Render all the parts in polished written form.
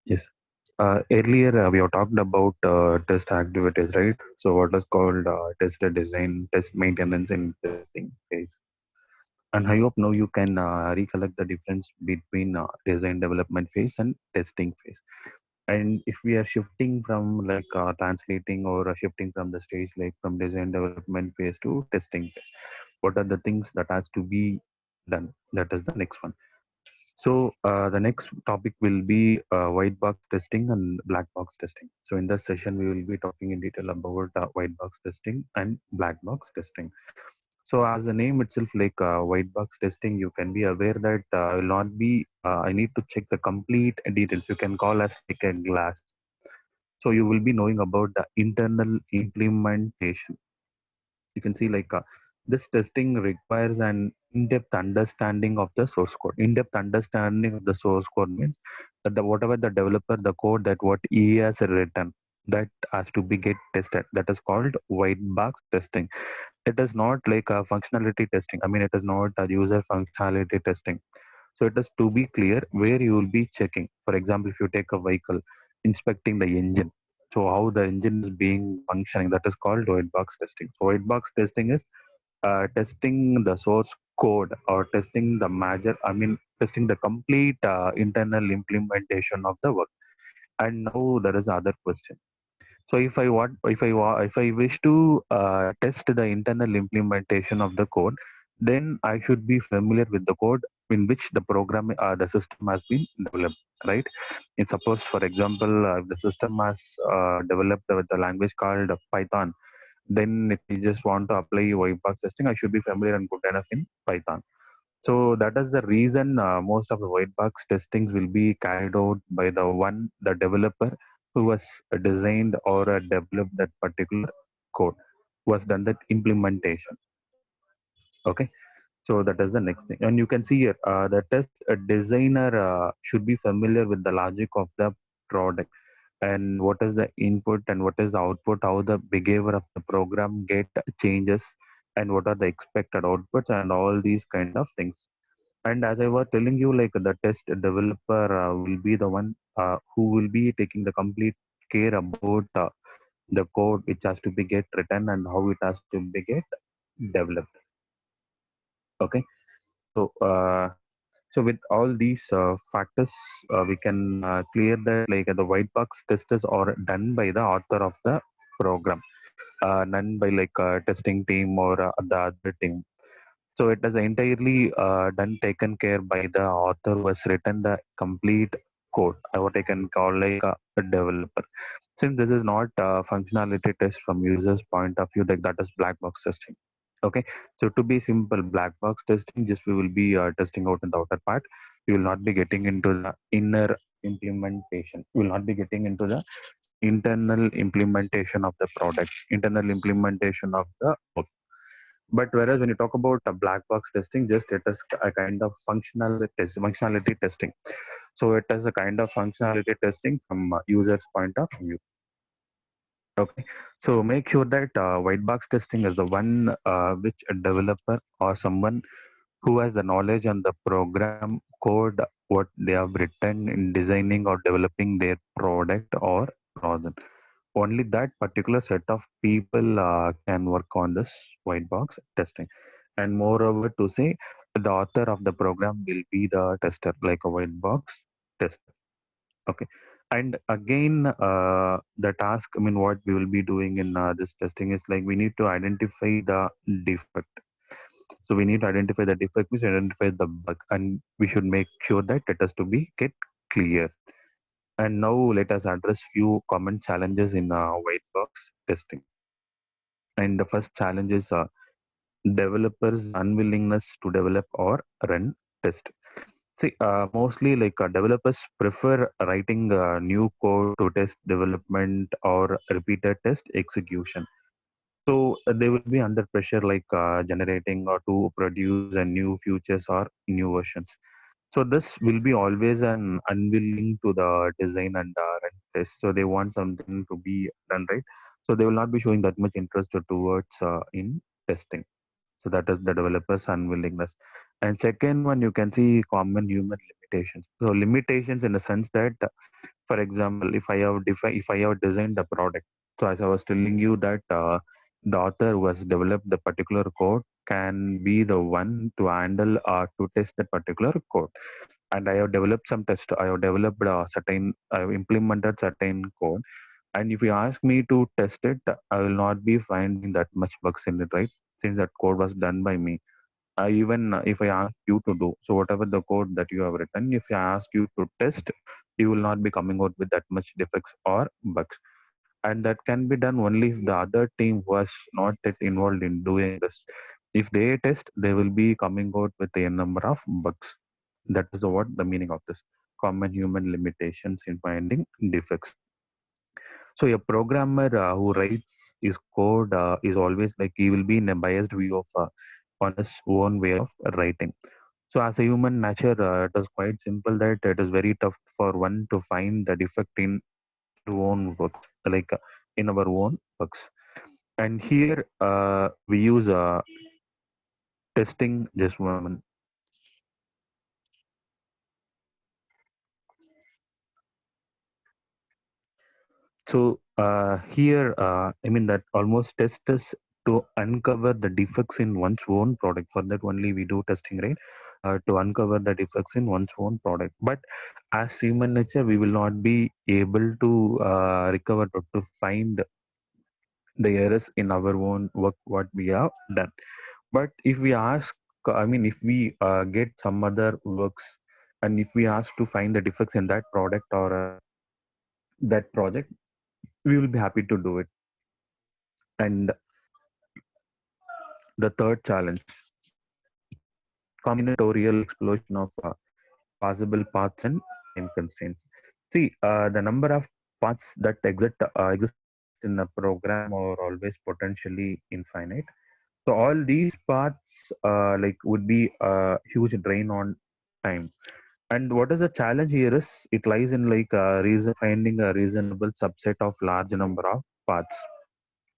Yes. Earlier, we have talked about test activities, right? So, what is called test design, test maintenance, and testing phase. And I hope now you can recollect the difference between design development phase and testing phase. And if we are shifting from like translating or shifting from the stage, like from design development phase to testing phase, what are the things that has to be done? That is the next one. So the next topic will be white box testing and black box testing. So in this session, we will be talking in detail about white box testing and black box testing. So as the name itself, like white box testing, you can be aware that will not be. I need to check the complete details. You can call as like a glass. So you will be knowing about the internal implementation. You can see like this testing requires an in-depth understanding of the source code. In-depth understanding of the source code means that the whatever the developer, the code that what he has written, that has to be get tested. That is called white box testing. It is not like a functionality testing. I mean, it is not a user functionality testing. So it is to be clear where you will be checking. For example, if you take a vehicle, inspecting the engine. So how the engine is being functioning, that is called white box testing. So white box testing is testing the source code or testing the major, I mean, testing the complete internal implementation of the work. And now there is other question. So if I wish to test the internal implementation of the code, then I should be familiar with the code in which the program, the system has been developed, right? And suppose, for example, if the system has developed with the language called Python, then if you just want to apply white box testing, I should be familiar and good enough in Python. So that is the reason most of the white box testings will be carried out by the developer who has designed or developed that particular code, who has done that implementation. Okay, so that is the next thing. And you can see here, the test designer should be familiar with the logic of the product and what is the input and what is the output, how the behavior of the program get changes and what are the expected outputs and all these kind of things. And as I was telling you, like the test developer will be the one who will be taking the complete care about the code which has to be get written and how it has to be get developed. Okay, so so with all these factors, we can clear that like the white box tests are done by the author of the program, none by like testing team or the other team. So it is entirely done taken care by the author who has written the complete code, what I can call like a developer. Since this is not a functionality test from user's point of view, like that is black box testing. Okay, so to be simple, black box testing, just we will be testing out in the outer part. We will not be getting into the inner implementation. We will not be getting into the internal implementation of the product, internal implementation of the work. But whereas when you talk about a black box testing, just it is a kind of functionality testing. So it is a kind of functionality testing from user's point of view. Okay, so make sure that white box testing is the one which a developer or someone who has the knowledge on the program code, what they have written in designing or developing their product or project. Only that particular set of people can work on this white box testing. And moreover, to say the author of the program will be the tester, like a white box tester. Okay. And again, the task, I mean, what we will be doing in this testing is like we need to identify the defect. So we need to identify the defect, we should identify the bug, and we should make sure that it has to be get clear. And now let us address few common challenges in white box testing. And the first challenge is developers' unwillingness to develop or run test. See, mostly like developers prefer writing new code to test development or repeated test execution. So they will be under pressure, like generating or to produce a new features or new versions. So this will be always an unwilling to the design and run test. So they want something to be done right. So they will not be showing that much interest towards in testing. So that is the developer's unwillingness. And second one, you can see common human limitations. So limitations in the sense that For example, if I have designed a product, so as I was telling you that the author who has developed the particular code can be the one to handle to test that particular code. And I have developed some test. I have developed a certain. I have implemented certain code, and if you ask me to test it, I will not be finding that much bugs in it, right? Since that code was done by me. Even if I ask you to do, so whatever the code that you have written, if I ask you to test, you will not be coming out with that much defects or bugs. And that can be done only if the other team was not yet involved in doing this. If they test, they will be coming out with a number of bugs. That is what the meaning of this common human limitations in finding defects. So a programmer who writes his code is always like he will be in a biased view of on his own way of writing. So as a human nature, it is quite simple that it is very tough for one to find the defect in our own works, like in our own works. And here we use testing. Just one moment. So here, I mean that almost test is to uncover the defects in one's own product. For that only we do testing, right? To uncover the defects in one's own product. But as human nature, we will not be able to recover or to find the errors in our own work what we have done. But if we ask, I mean, if we get some other works, and if we ask to find the defects in that product or that project, we will be happy to do it. And the third challenge, combinatorial explosion of possible paths and time constraints. See, the number of paths that exist in a program are always potentially infinite. So all these paths like would be a huge drain on time. And what is the challenge here is it lies in like finding a reasonable subset of large number of paths.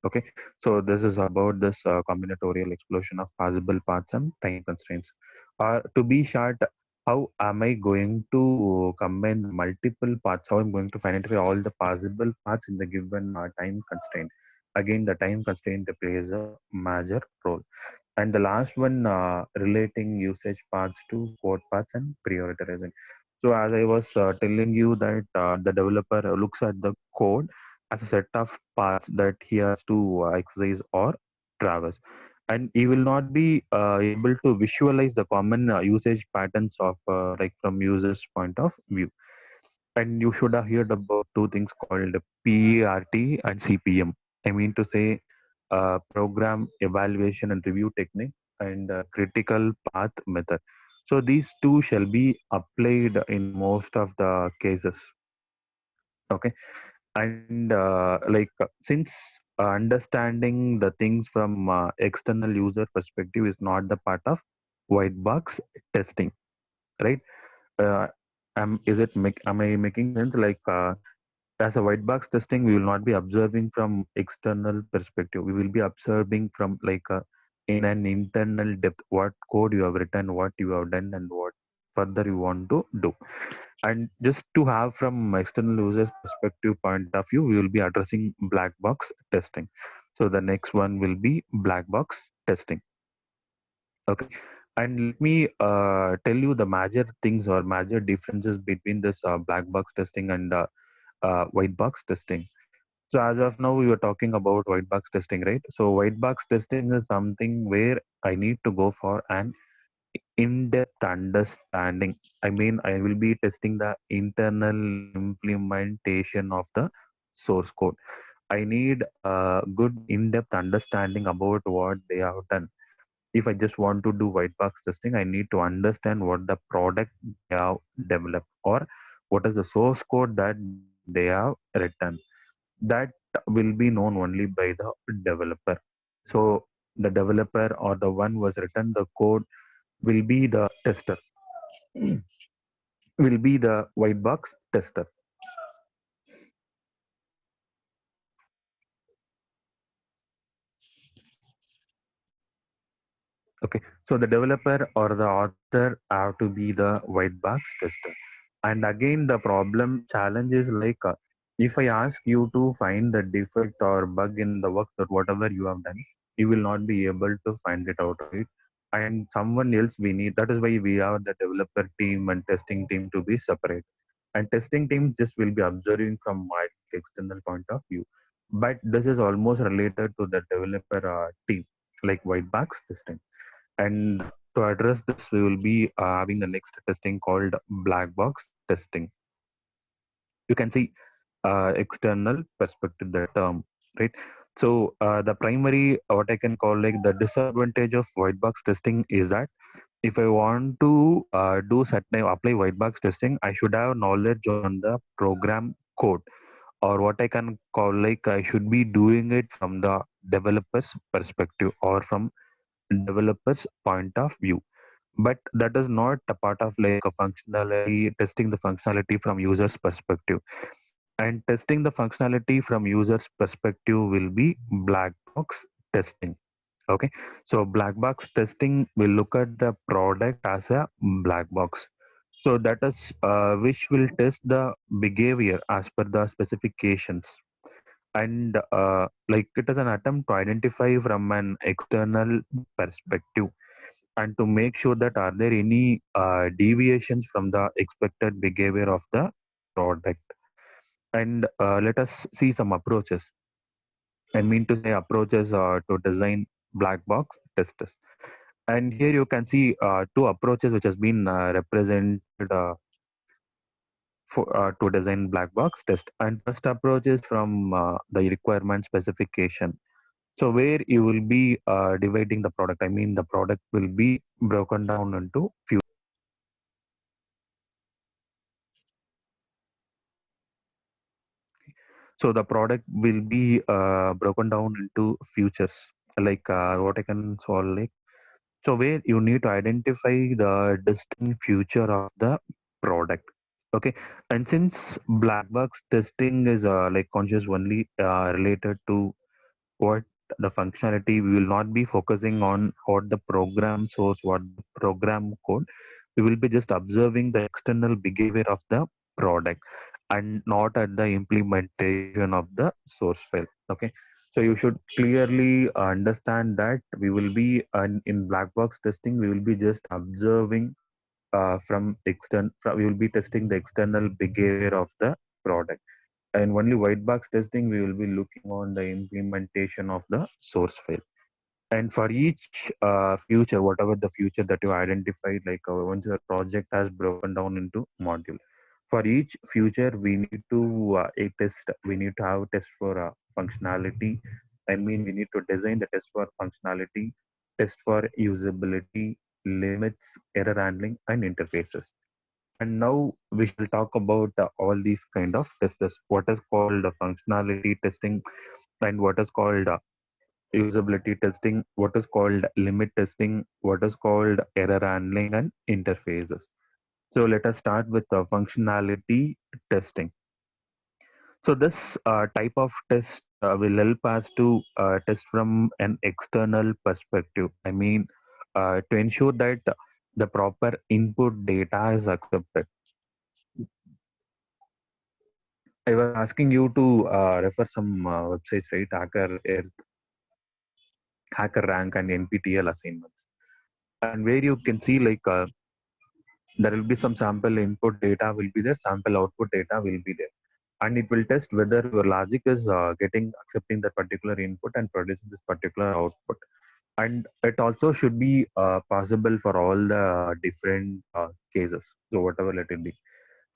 Okay, so this is about this combinatorial explosion of possible paths and time constraints. To be short, how am I going to combine the multiple paths? How I'm going to identify all the possible paths in the given time constraint? Again, the time constraint plays a major role. And the last one, relating usage paths to code paths and prioritizing. So as I was telling you that the developer looks at the code as a set of paths that he has to exercise or traverse. And he will not be able to visualize the common usage patterns of like from users' point of view. And you should have heard about two things called PERT and CPM. I mean to say, program evaluation and review technique and critical path method. So these two shall be applied in most of the cases. Okay, and since understanding the things from external user perspective is not the part of white box testing, right? Uh, am I making sense? Like as a white box testing, we will not be observing from external perspective. We will be observing from like in an internal depth what code you have written, what you have done, and what further you want to do. And just to have from external users perspective point of view, we will be addressing black box testing. So the next one will be black box testing. Okay, and let me tell you the major things or major differences between this black box testing and white box testing. So as of now, we were talking about white box testing, right? So white box testing is something where I need to go for an in-depth understanding. I mean, I will be testing the internal implementation of the source code. I need a good in-depth understanding about what they have done. If I just want to do white box testing, I need to understand what the product they have developed or what is the source code that they have written. That will be known only by the developer. So the developer or the one who has written the code will be the tester, will be the white box tester. Okay, so the developer or the author have to be the white box tester. And again, the problem challenge is like if I ask you to find the defect or bug in the work that whatever you have done, you will not be able to find it out, right? And someone else we need. That is why we have the developer team and testing team to be separate. And testing team just will be observing from my external point of view. But this is almost related to the developer team, like white box testing. And to address this, we will be having the next testing called black box testing. You can see external perspective, the term, right? So the primary, what I can call like the disadvantage of white box testing is that if I want to do certain apply white box testing, I should have knowledge on the program code, or what I can call like I should be doing it from the developer's perspective or from developer's point of view. But that is not a part of like a functionality, testing the functionality from user's perspective. And testing the functionality from user's perspective will be black box testing. Okay, so black box testing will look at the product as a black box. So that is which will test the behavior as per the specifications. And like it is an attempt to identify from an external perspective and to make sure that are there any deviations from the expected behavior of the product. And let us see some approaches. I mean to say approaches to design black box testers. And here you can see two approaches which has been represented for to design black box test. And first approach is from the requirement specification. So where you will be dividing the product. I mean the product will be broken down into few. So the product will be broken down into features, like what I can call like. So where you need to identify the distinct future of the product. Okay. And since black box testing is like conscious only related to what the functionality, we will not be focusing on what the program source, what the program code. We will be just observing the external behavior of the product and not at the implementation of the source file. Okay. So you should clearly understand that we will be in black box testing, we will be just observing from we will be testing the external behavior of the product. And only white box testing, we will be looking on the implementation of the source file. And for each future, whatever the future that you identified, like once your project has broken down into module, for each future, we need to a test. We need to have test for functionality. I mean, we need to design the test for functionality, test for usability, limits, error handling, and interfaces. And now we shall talk about all these kind of tests. What is called functionality testing, and what is called usability testing, what is called limit testing, what is called error handling, and interfaces. So let us start with functionality testing. So this type of test will help us to test from an external perspective. I mean, to ensure that the proper input data is accepted. I was asking you to refer some websites, right? Hacker Rank, and NPTEL assignments, and where you can see like there will be some sample input data will be there, sample output data will be there, and it will test whether your logic is getting accepting that particular input and producing this particular output. And it also should be possible for all the different cases. So whatever let it be.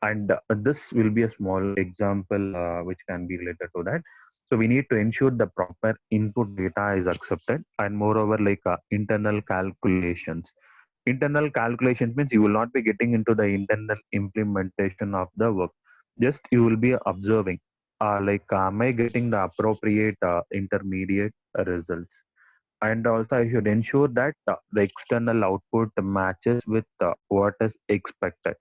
And this will be a small example which can be related to that. So we need to ensure the proper input data is accepted, and moreover like internal calculations. Internal calculations means you will not be getting into the internal implementation of the work. Just you will be observing like am I getting the appropriate intermediate results. And also I should ensure that the external output matches with what is expected.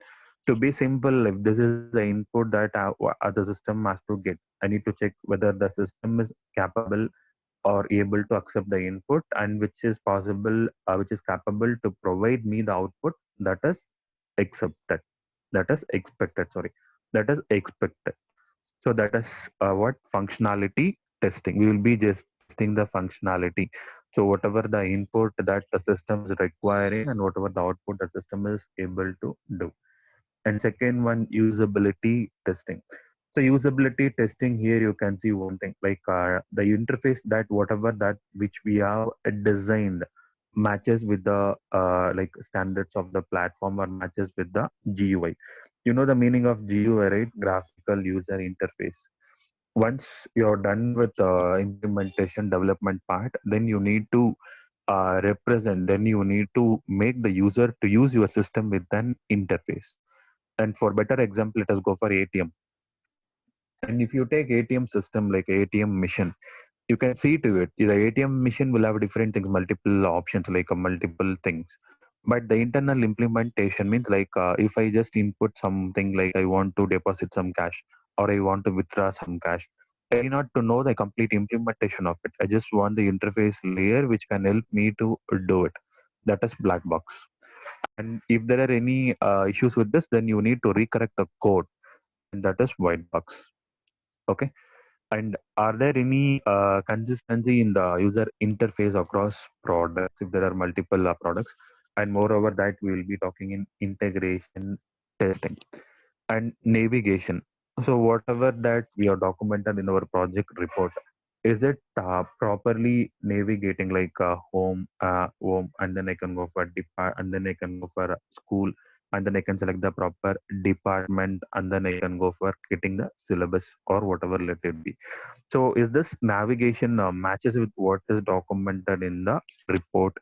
To be simple, if this is the input that the system has to get, I need to check whether the system is capable or able to accept the input, and which is possible, which is capable to provide me the output that is accepted. That is expected. Sorry, that is expected. So that is what functionality testing. We will be just testing the functionality. So whatever the input that the system is requiring and whatever the output the system is able to do. And second one, usability testing. So usability testing here, you can see one thing like the interface that whatever that which we have designed matches with the like standards of the platform or matches with the GUI. You know the meaning of GUI, right? Graphical user interface. Once you're done with implementation development part, then you need to represent. Then you need to make the user to use your system with an interface. And for better example, let us go for ATM. And if you take ATM system like ATM machine, you can see to it. The ATM machine will have different things, multiple options, like multiple things. But the internal implementation means like if I just input something like I want to deposit some cash or I want to withdraw some cash, I need not to know the complete implementation of it. I just want the interface layer which can help me to do it. That is black box. And if there are any issues with this, then you need to recorrect the code, and that is white box. Okay. And are there any consistency in the user interface across products if there are multiple products? And moreover, that we will be talking in integration testing and navigation. So whatever that we are documented in our project report, is it properly navigating like home, and then I can go for depart, and then I can go for school, and then I can select the proper department, and then I can go for getting the syllabus or whatever let it be. So is this navigation matches with what is documented in the report?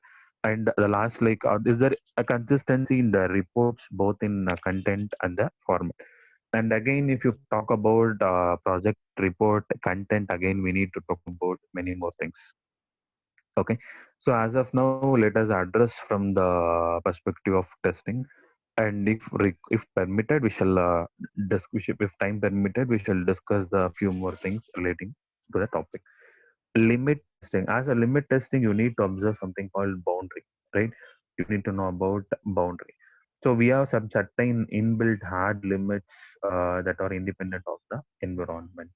And the last, like, is there a consistency in the reports, both in content and the format? And again, if you talk about project report content, again, we need to talk about many more things. Okay. So as of now, let us address from the perspective of testing. And if permitted, we shall if time permitted, we shall discuss the few more things relating to the topic. Limit testing. As a limit testing, you need to observe something called boundary, right? You need to know about boundary. So we have some certain inbuilt hard limits that are independent of the environment.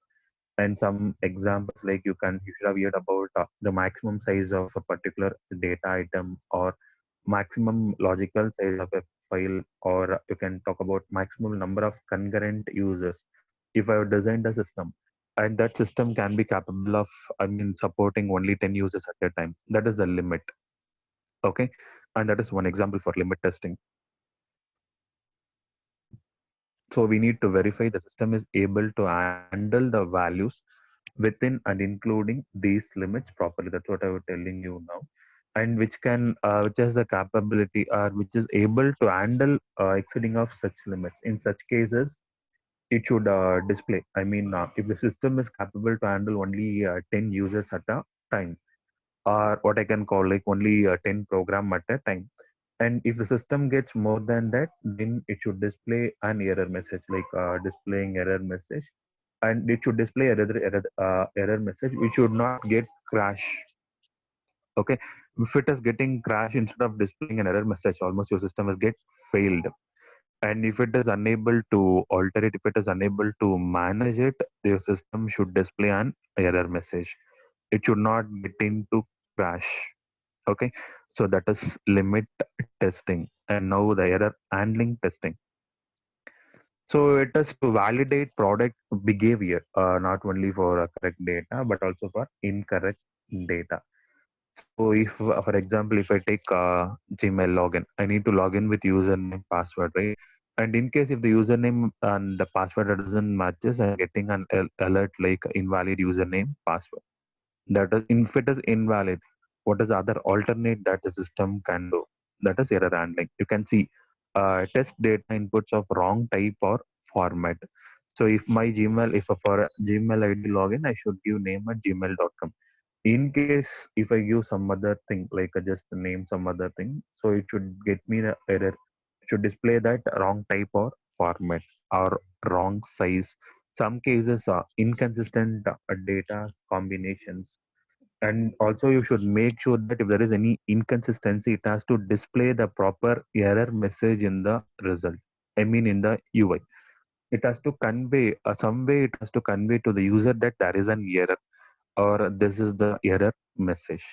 And some examples like you should have heard about the maximum size of a particular data item, or maximum logical size of a file, or you can talk about maximum number of concurrent users. If I have designed a system and that system can be capable of, I mean, supporting only 10 users at a time, that is the limit. Okay. And that is one example for limit testing. So we need to verify the system is able to handle the values within and including these limits properly. That's what I was telling you now. And which has the capability or which is able to handle exceeding of such limits. In such cases, it should display. I mean, if the system is capable to handle only 10 users at a time, or what I can call like only 10 program at a time. And if the system gets more than that, then it should display an error message, like displaying error message, and it should display error message. We should not get crash. Okay, if it is getting crash instead of displaying an error message, almost your system is get failed. And if it is unable to alter it, if it is unable to manage it, your system should display an error message. It should not get into crash. Okay, so that is limit testing. And now the error handling testing. So it is to validate product behavior, not only for correct data, but also for incorrect data. So if, for example, if I take Gmail login, I need to log in with username password, right? And in case if the username and the password doesn't matches, I'm getting an alert like invalid username password. That is, if it is invalid, what is the other alternate that the system can do? That is error handling. You can see test data inputs of wrong type or format. So if my Gmail, if for Gmail ID login, I should give name at gmail.com. In case if I give some other thing, like just name some other thing, so it should get me the error. It should display that wrong type or format or wrong size. Some cases are inconsistent data combinations. And also you should make sure that if there is any inconsistency, it has to display the proper error message in the result. I mean in the UI. It has to convey, some way it has to convey to the user that there is an error or this is the error message.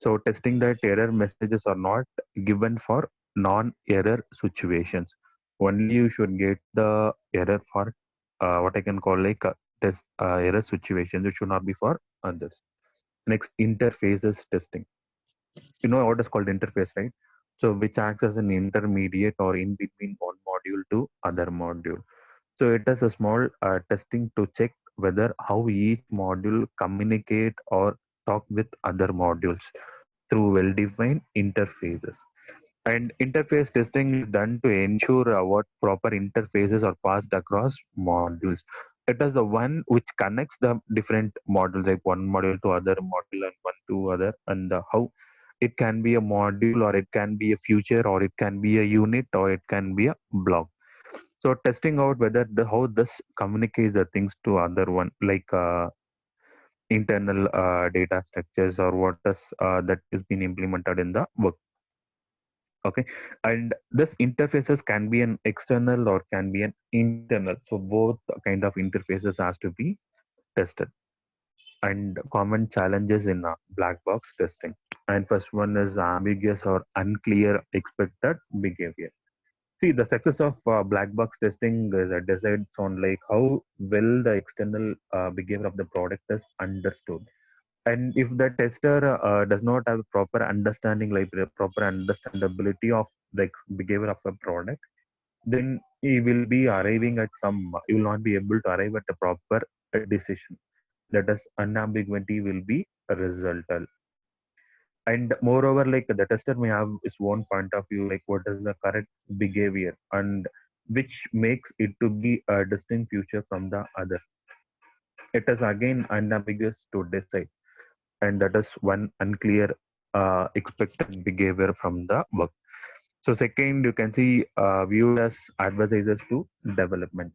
So testing that error messages are not given for non-error situations. Only you should get the error for what I can call like test error situations. It should not be for others. Next, interfaces testing. You know what is called interface, right? So which acts as an intermediate or in between one module to other module. So it is a small testing to check whether how each module communicate or talk with other modules through well-defined interfaces. And interface testing is done to ensure what proper interfaces are passed across modules. It is the one which connects the different modules, like one module to other module and one to other, and how it can be a module or it can be a feature or it can be a unit or it can be a block. So testing out whether the how this communicates the things to other one, like internal data structures or what is that is being implemented in the work. Okay, and this interfaces can be an external or can be an internal. So both kind of interfaces has to be tested. And common challenges in black box testing. And first one is ambiguous or unclear expected behavior. See, the success of black box testing is decides on like how well the external behavior of the product is understood. And if the tester does not have a proper understanding, like the proper understandability of the behavior of a product, then he will be arriving at some, he will not be able to arrive at a proper decision. That is, unambiguity will be a result. And moreover, like the tester may have his own point of view, like what is the correct behavior and which makes it to be a distinct future from the other. It is again unambiguous to decide, and that is one unclear expected behavior from the work. So second, you can see viewed as advertisers to development.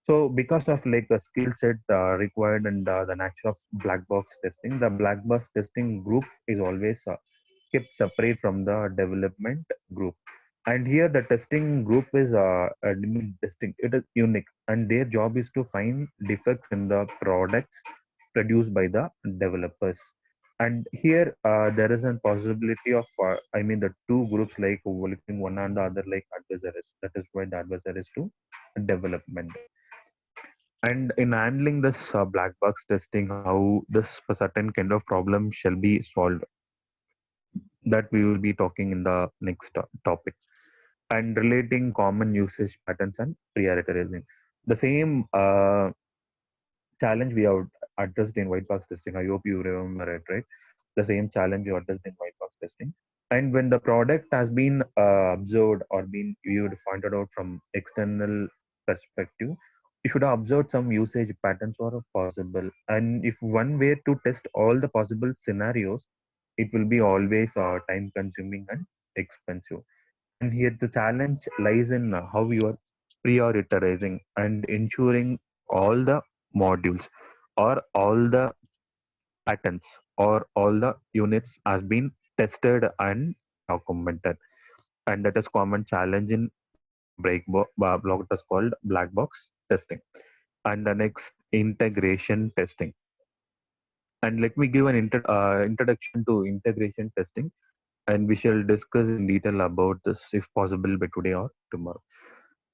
So because of like the skill set required and the nature of black box testing, the black box testing group is always kept separate from the development group. And here the testing group is distinct. It is unique, and their job is to find defects in the products produced by the developers. And here there is a possibility of, I mean, the two groups like looking one and the other like adversaries. That is why the adversaries to development. And in handling this black box testing, how this certain kind of problem shall be solved, that we will be talking in the next topic. And relating common usage patterns and prioritizing. The same challenge we have addressed in white box testing. I hope you remember it, right? The same challenge you addressed in white box testing. And when the product has been observed or been viewed, pointed out from external perspective, you should have observed some usage patterns are possible. And if one way to test all the possible scenarios, it will be always time consuming and expensive. And here the challenge lies in how you are prioritizing and ensuring all the modules or all the patterns or all the units has been tested and documented. And that is common challenge in block that is called black box testing. And the next, integration testing. And let me give an introduction to integration testing, and we shall discuss in detail about this if possible by today or tomorrow.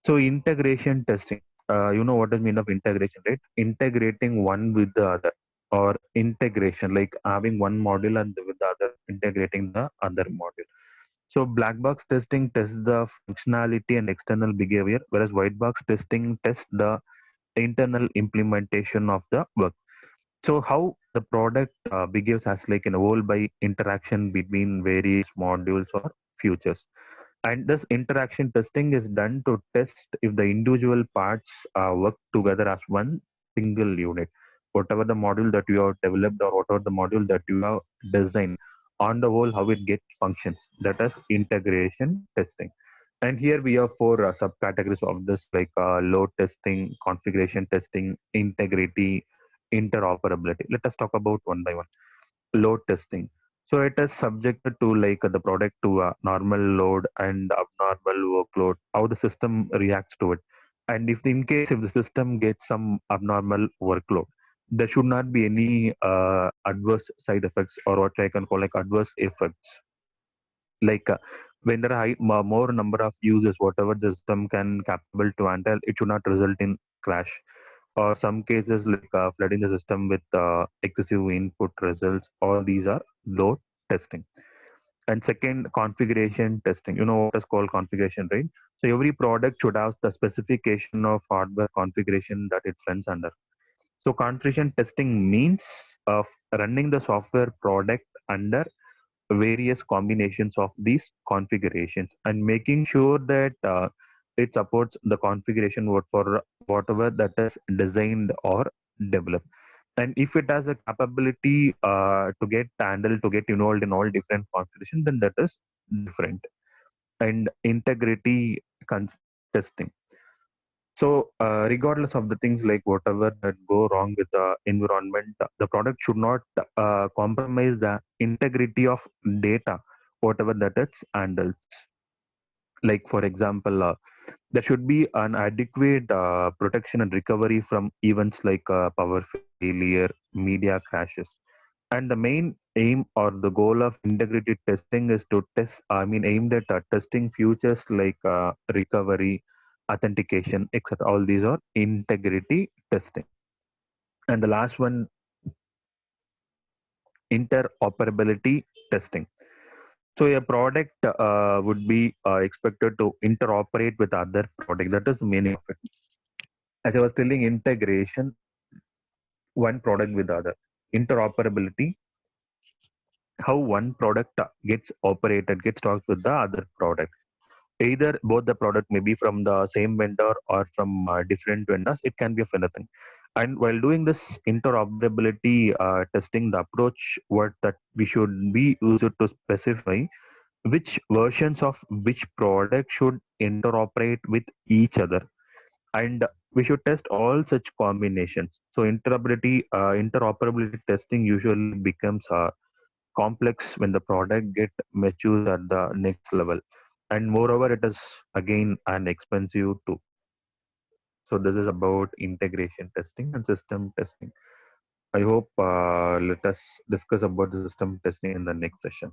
So integration testing, you know what is mean of integration, right? Integrating one with the other, or integration like having one module and with the other integrating the other module. So black box testing tests the functionality and external behavior, whereas white box testing tests the internal implementation of the work. So how the product behaves as like an whole by interaction between various modules or features. And this interaction testing is done to test if the individual parts work together as one single unit. Whatever the module that you have developed or whatever the module that you have designed, on the whole, how it gets functions. That is integration testing. And here we have four subcategories of this, like load testing, configuration testing, integrity, interoperability. Let us talk about one by one. Load testing. So it is subjected to like the product to a normal load and abnormal workload, how the system reacts to it. And if in case if the system gets some abnormal workload, there should not be any adverse side effects, or what I can call like adverse effects. Like when there are more number of users, whatever the system can capable to handle, it should not result in crash. Or some cases like flooding the system with excessive input results. All these are load testing. And second, configuration testing. You know what is called configuration, right? So every product should have the specification of hardware configuration that it runs under. So configuration testing means of running the software product under various combinations of these configurations and making sure that it supports the configuration for whatever that is designed or developed. And if it has a capability to get handled, to get involved in all different configurations, then that is different. And integrity testing. So, regardless of the things like whatever that go wrong with the environment, the product should not compromise the integrity of data, whatever that it's handles. Like, for example, there should be an adequate protection and recovery from events like power failure, media crashes. And the main aim or the goal of integrity testing is to test, I mean, aimed at testing features like recovery, authentication, etc. All these are integrity testing. And the last one, interoperability testing. So a product would be expected to interoperate with other product. That is the meaning of it. As I was telling, integration, one product with the other. Interoperability, how one product gets operated, gets talked with the other product. Either both the product may be from the same vendor or from different vendors. It can be of anything. And while doing this interoperability testing, the approach what that we should be used to specify which versions of which product should interoperate with each other, and we should test all such combinations. So interoperability testing usually becomes complex when the product get matures at the next level, and moreover it is again an expensive too. So this is about integration testing and system testing. I hope let us discuss about the system testing in the next session.